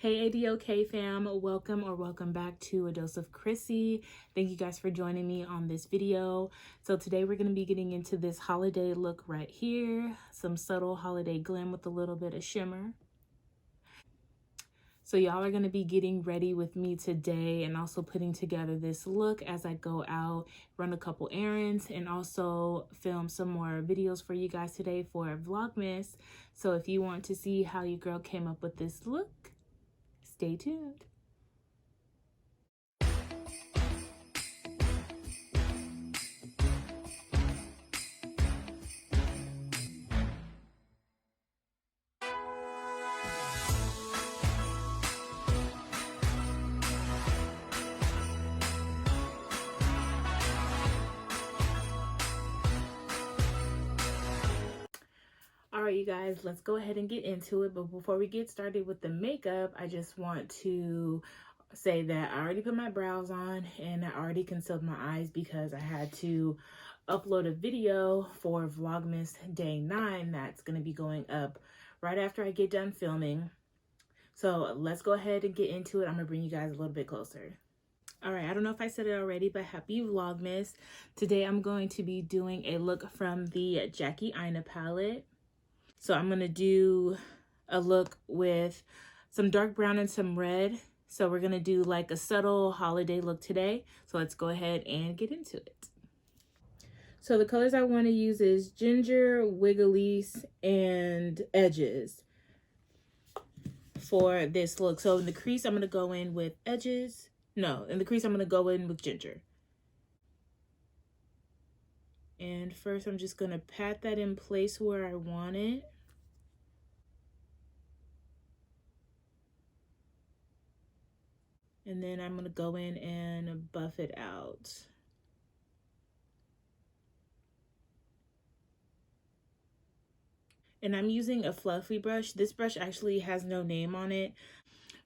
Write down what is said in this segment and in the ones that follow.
Hey ADOK fam, welcome back to A Dose of Chrissy. Thank you guys for joining me on this video. So today we're going to be getting into this holiday look right here. Some subtle holiday glam with a little bit of shimmer. So y'all are going to be getting ready with me today and also putting together this look as I go out, run a couple errands, and also film some more videos for you guys today for Vlogmas. So if you want to see how your girl came up with this look, stay tuned. All right, you guys, let's go ahead and get into it. But before we get started with the makeup, I just want to say that I already put my brows on and I already concealed my eyes because I had to upload a video for Vlogmas Day 9 that's going to be going up right after I get done filming. So let's go ahead and get into it. I'm going to bring you guys a little bit closer. All right, I don't know if I said it already, but happy Vlogmas. Today I'm going to be doing a look from the Jackie Aina palette. So I'm going to do a look with some dark brown and some red. So we're going to do like a subtle holiday look today. So let's go ahead and get into it. So the colors I want to use is Ginger, Wigglies, and Edges for this look. So in the crease, I'm going to go in with Edges. No, in the crease, I'm going to go in with Ginger. And first, I'm just going to pat that in place where I want it. And then I'm going to go in and buff it out. And I'm using a fluffy brush. This brush actually has no name on it.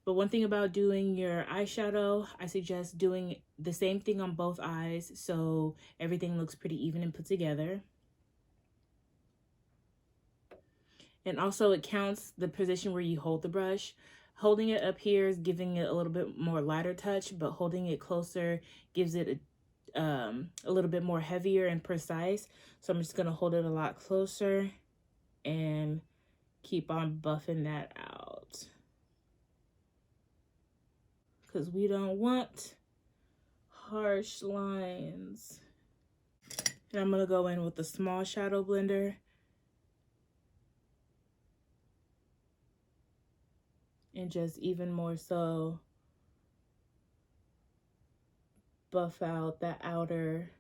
But one thing about doing your eyeshadow, I suggest doing the same thing on both eyes so everything looks pretty even and put together. And also it counts the position where you hold the brush. Holding it up here is giving it a little bit more lighter touch, but holding it closer gives it a little bit more heavier and precise. So I'm just going to hold it a lot closer and keep on buffing that out, because we don't want harsh lines. And I'm going to go in with a small shadow blender and just even more so buff out that outer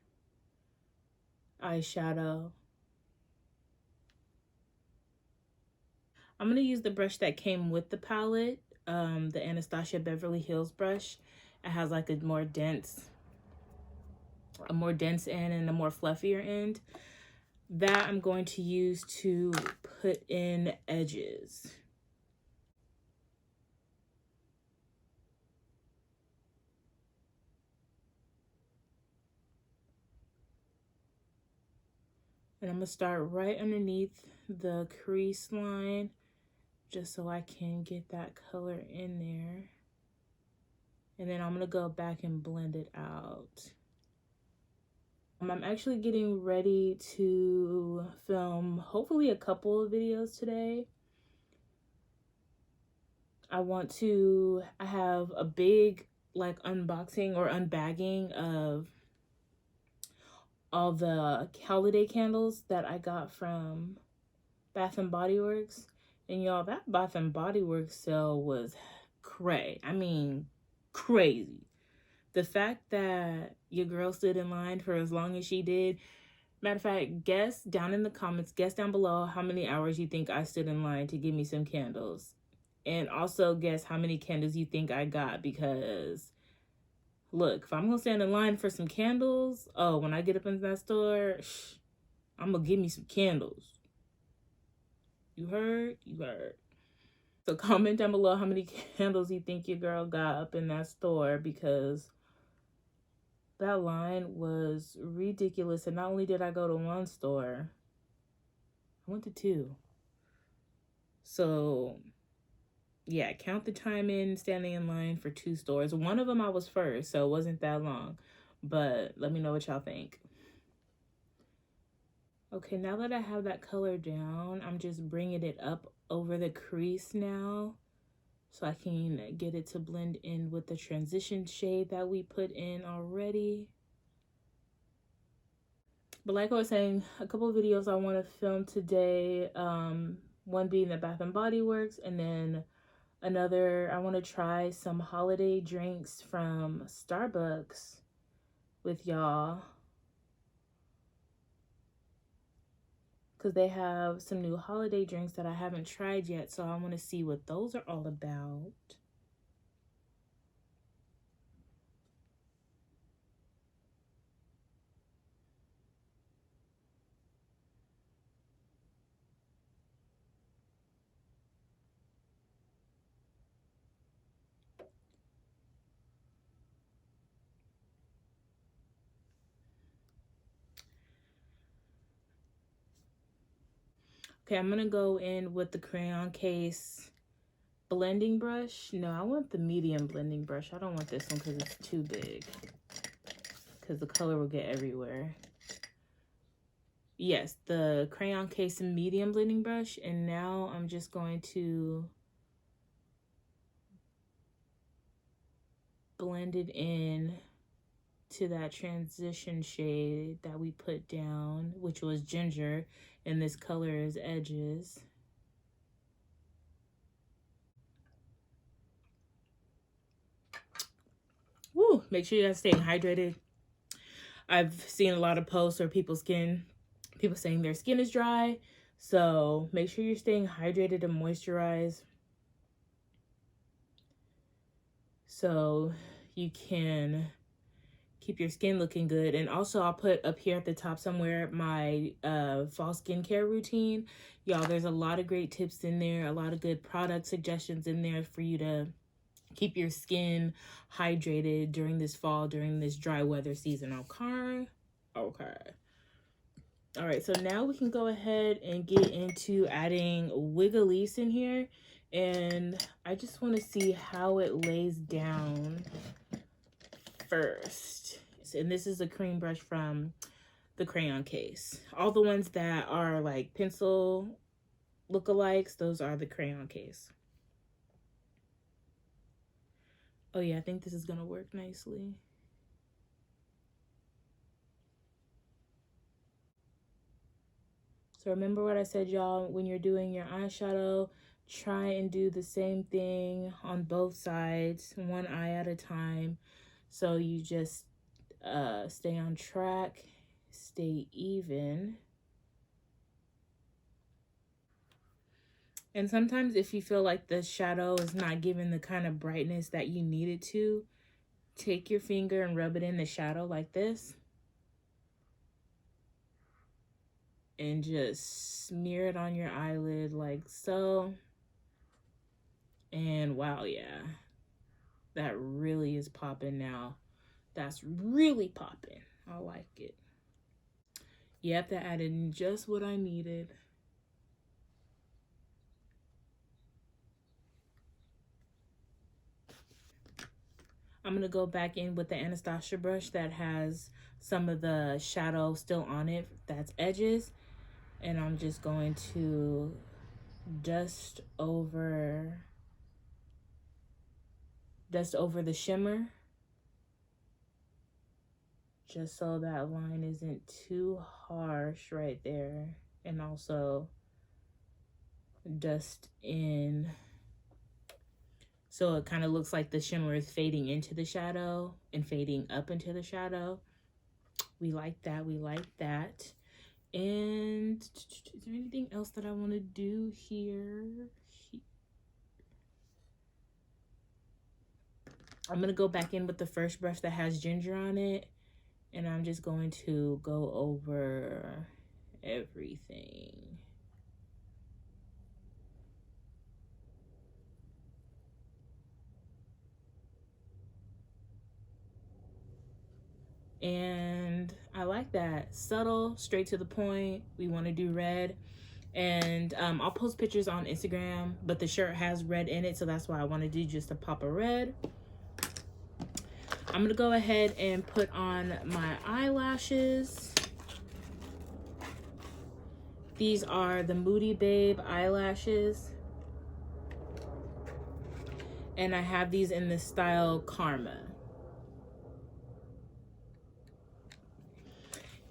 eyeshadow. I'm going to use the brush that came with the palette, the Anastasia Beverly Hills brush. It has like a more dense end and a more fluffier end. That I'm going to use to put in edges. And I'm going to start right underneath the crease line just so I can get that color in there. And then I'm going to go back and blend it out. I'm actually getting ready to film hopefully a couple of videos today. I have a big like unboxing or unbagging of all the holiday candles that I got from Bath and Body Works. And y'all, that Bath and Body Works sale was cray. I mean, crazy. The fact that your girl stood in line for as long as she did. Matter of fact, guess down in the comments, guess down below how many hours you think I stood in line to give me some candles. And also guess how many candles you think I got, because look, if I'm gonna stand in line for some candles, oh, when I get up in that store, I'm gonna give me some candles. You heard? You heard. So comment down below how many candles you think your girl got up in that store, because that line was ridiculous. And not only did I go to one store, I went to two. So yeah, count the time in standing in line for 2 stores. One of them I was first, so it wasn't that long. But let me know what y'all think. Okay, now that I have that color down, I'm just bringing it up over the crease now so I can get it to blend in with the transition shade that we put in already. But like I was saying, a couple of videos I want to film today, one being the Bath and Body Works, and then another, I want to try some holiday drinks from Starbucks with y'all, because they have some new holiday drinks that I haven't tried yet, so I want to see what those are all about. Okay, I'm gonna go in with the crayon case blending brush. No, I want the medium blending brush. I don't want this one because it's too big, because the color will get everywhere. Yes, the crayon case medium blending brush, and now I'm just going to blend it in to that transition shade that we put down, which was ginger, and this color is edges. Woo, make sure you guys stay hydrated. I've seen a lot of posts or people saying their skin is dry, so make sure you're staying hydrated and moisturized so you can keep your skin looking good. And also, I'll put up here at the top somewhere my fall skincare routine. Y'all, there's a lot of great tips in there, a lot of good product suggestions in there for you to keep your skin hydrated during this fall, during this dry weather season. Okay. All right, so now we can go ahead and get into adding Wiggly's in here, and I just want to see how it lays down first. And this is a cream brush from the crayon case. All the ones that are like pencil lookalikes, those are the crayon case. Oh yeah, I think this is gonna work nicely. So remember what I said, y'all, when you're doing your eyeshadow, try and do the same thing on both sides, one eye at a time, so you just stay on track, stay even. And sometimes if you feel like the shadow is not giving the kind of brightness that you need it to, take your finger and rub it in the shadow like this. And just smear it on your eyelid like so. And wow, yeah. That really is popping now. That's really popping. I like it. Yep, that added just what I needed. I'm going to go back in with the Anastasia brush that has some of the shadow still on it, that's edges. And I'm just going to dust over the shimmer, just so that line isn't too harsh right there. And also dust in so it kind of looks like the shimmer is fading into the shadow and fading up into the shadow. We like that. We like that. And is there anything else that I want to do here? I'm going to go back in with the first brush that has ginger on it, and I'm just going to go over everything. And I like that. Subtle, straight to the point. We want to do red. And I'll post pictures on Instagram, but the shirt has red in it, so that's why I want to do just a pop of red. I'm gonna go ahead and put on my eyelashes. These are the Moody Babe eyelashes, and I have these in the style Karma.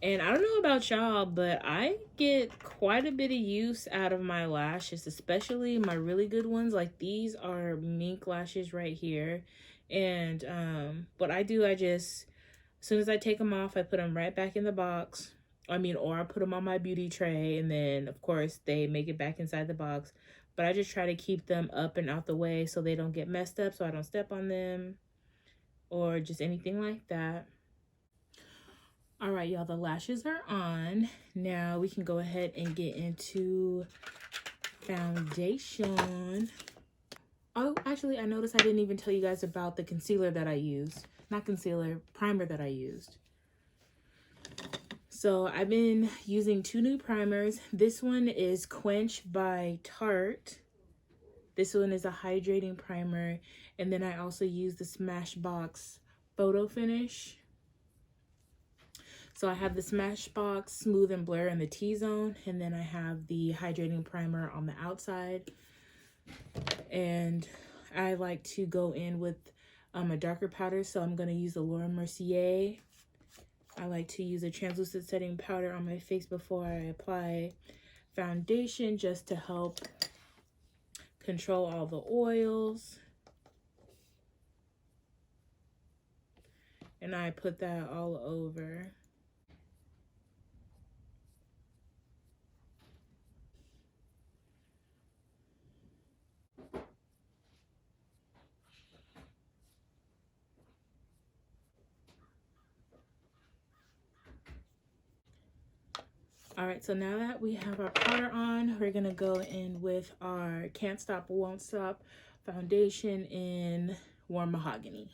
And I don't know about y'all, but I get quite a bit of use out of my lashes, especially my really good ones. Like these are mink lashes right here. And what I do, as soon as I take them off, I put them right back in the box. Or I put them on my beauty tray, and then of course they make it back inside the box. But I just try to keep them up and out the way so they don't get messed up, so I don't step on them or just anything like that. All right, y'all, the lashes are on. Now we can go ahead and get into foundation. Oh, actually, I noticed I didn't even tell you guys about the concealer that I used. Not concealer, primer that I used. So I've been using 2 new primers. This one is Quench by Tarte. This one is a hydrating primer. And then I also use the Smashbox Photo Finish. So I have the Smashbox Smooth and Blur in the T-zone, and then I have the hydrating primer on the outside. And I like to go in with a darker powder, so I'm going to use the Laura Mercier. I like to use a translucent setting powder on my face before I apply foundation, just to help control all the oils. And I put that all over. All right, so now that we have our powder on, we're gonna go in with our Can't Stop, Won't Stop foundation in Warm Mahogany.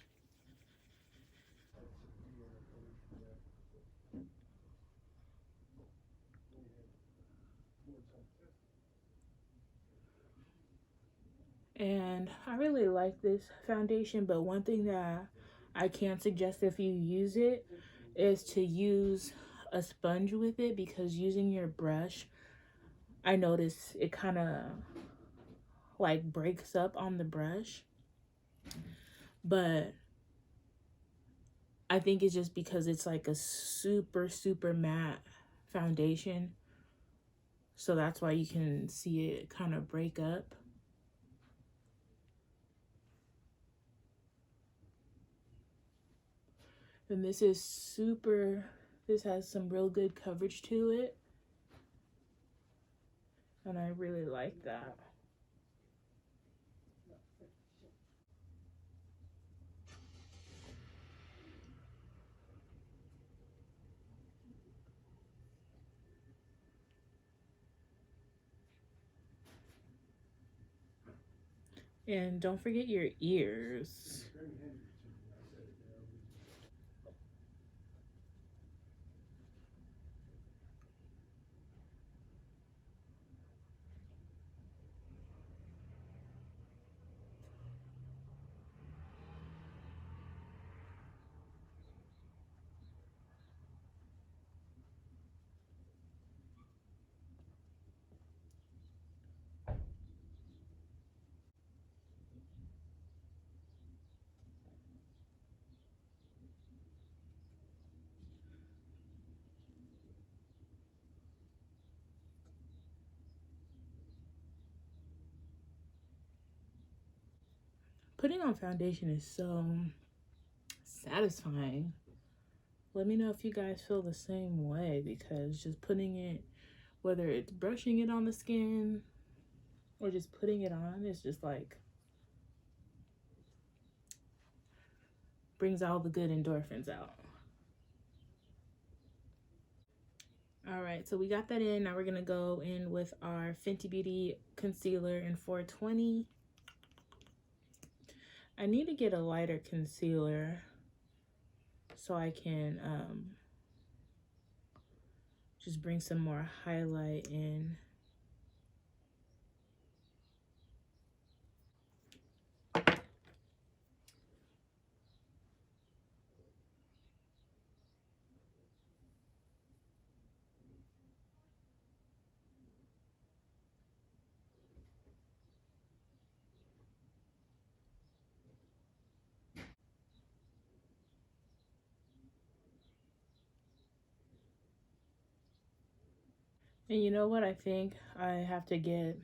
And I really like this foundation, but one thing that I can't suggest if you use it is to use a sponge with it, because using your brush, I notice it kind of like breaks up on the brush. But I think it's just because it's like a super, super matte foundation. So that's why you can see it kind of break up. And this is super, this has some real good coverage to it. And I really like that. And don't forget your ears. Putting on foundation is so satisfying. Let me know if you guys feel the same way, because just putting it, whether it's brushing it on the skin or just putting it on, it's just like brings all the good endorphins out. All right, so we got that in. Now we're gonna go in with our Fenty Beauty concealer in 420. I need to get a lighter concealer so I can just bring some more highlight in. And you know what? I think I have to get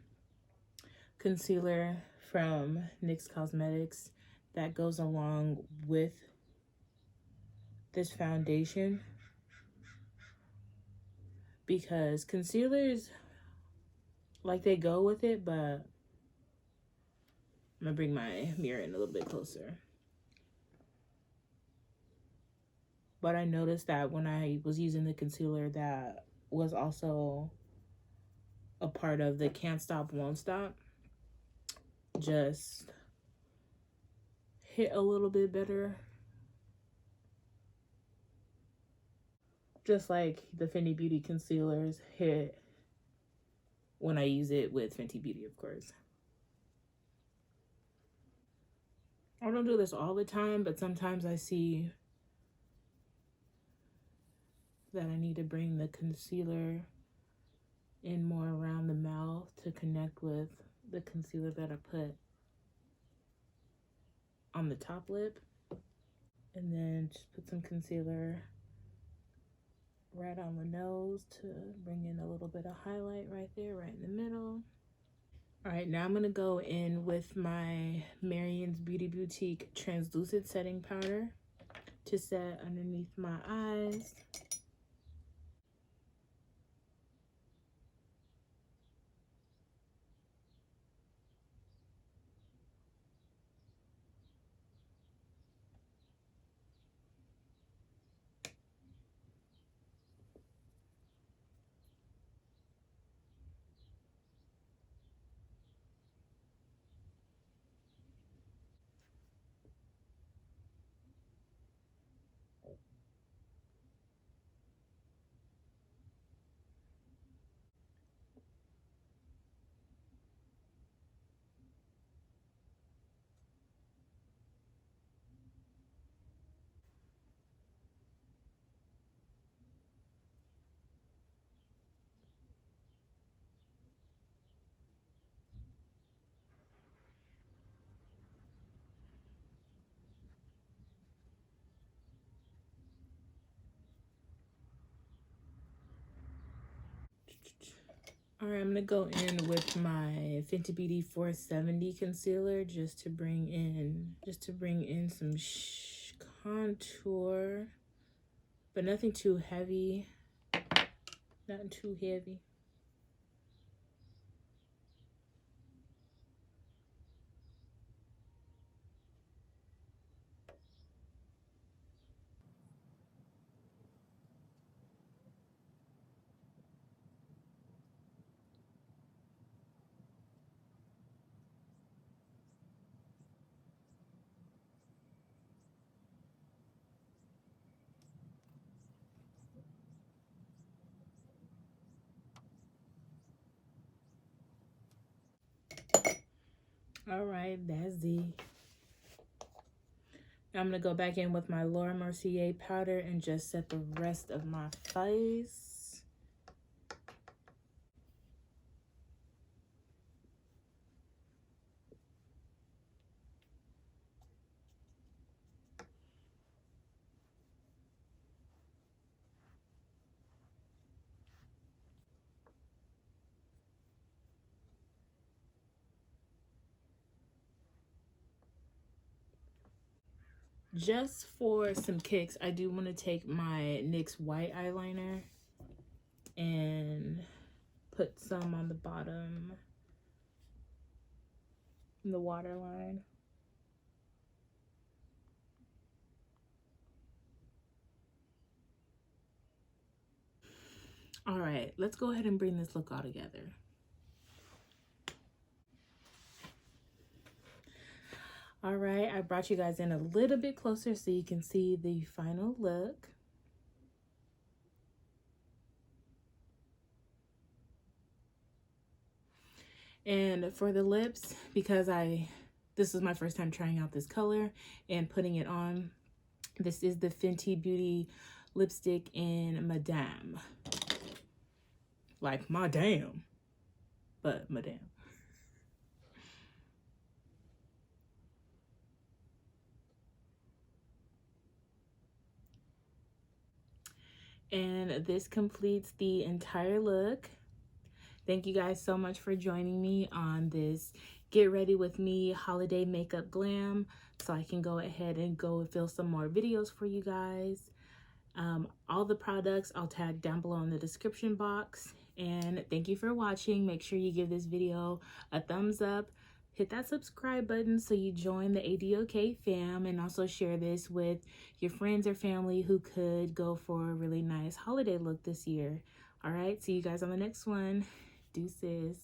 concealer from NYX Cosmetics that goes along with this foundation, because concealers, like, they go with it, but I'm gonna bring my mirror in a little bit closer. But I noticed that when I was using the concealer that was also a part of the Can't Stop Won't Stop, just hit a little bit better. Just like the Fenty Beauty concealers hit when I use it with Fenty Beauty, of course. I don't do this all the time, but sometimes I see that I need to bring the concealer in more around the mouth to connect with the concealer that I put on the top lip. And then just put some concealer right on the nose to bring in a little bit of highlight right there, right in the middle. All right, now I'm gonna go in with my Marian's Beauty Boutique translucent setting powder to set underneath my eyes. All right, I'm gonna go in with my Fenty Beauty 470 concealer just to bring in some contour, but nothing too heavy, nothing too heavy. All right, that's the. Now I'm gonna go back in with my Laura Mercier powder and just set the rest of my face. Just for some kicks, I do want to take my NYX white eyeliner and put some on the bottom, in the waterline. All right, let's go ahead and bring this look all together. All right, I brought you guys in a little bit closer so you can see the final look. And for the lips, because this is my first time trying out this color and putting it on, this is the Fenty Beauty lipstick in Madame. Like Madame, but Madame. And this completes the entire look. Thank you guys so much for joining me on this Get Ready With Me holiday makeup glam, so I can go ahead and go and film some more videos for you guys. All the products I'll tag down below in the description box. And thank you for watching. Make sure you give this video a thumbs up. Hit that subscribe button so you join the ADOK fam, and also share this with your friends or family who could go for a really nice holiday look this year. All right, see you guys on the next one. Deuces.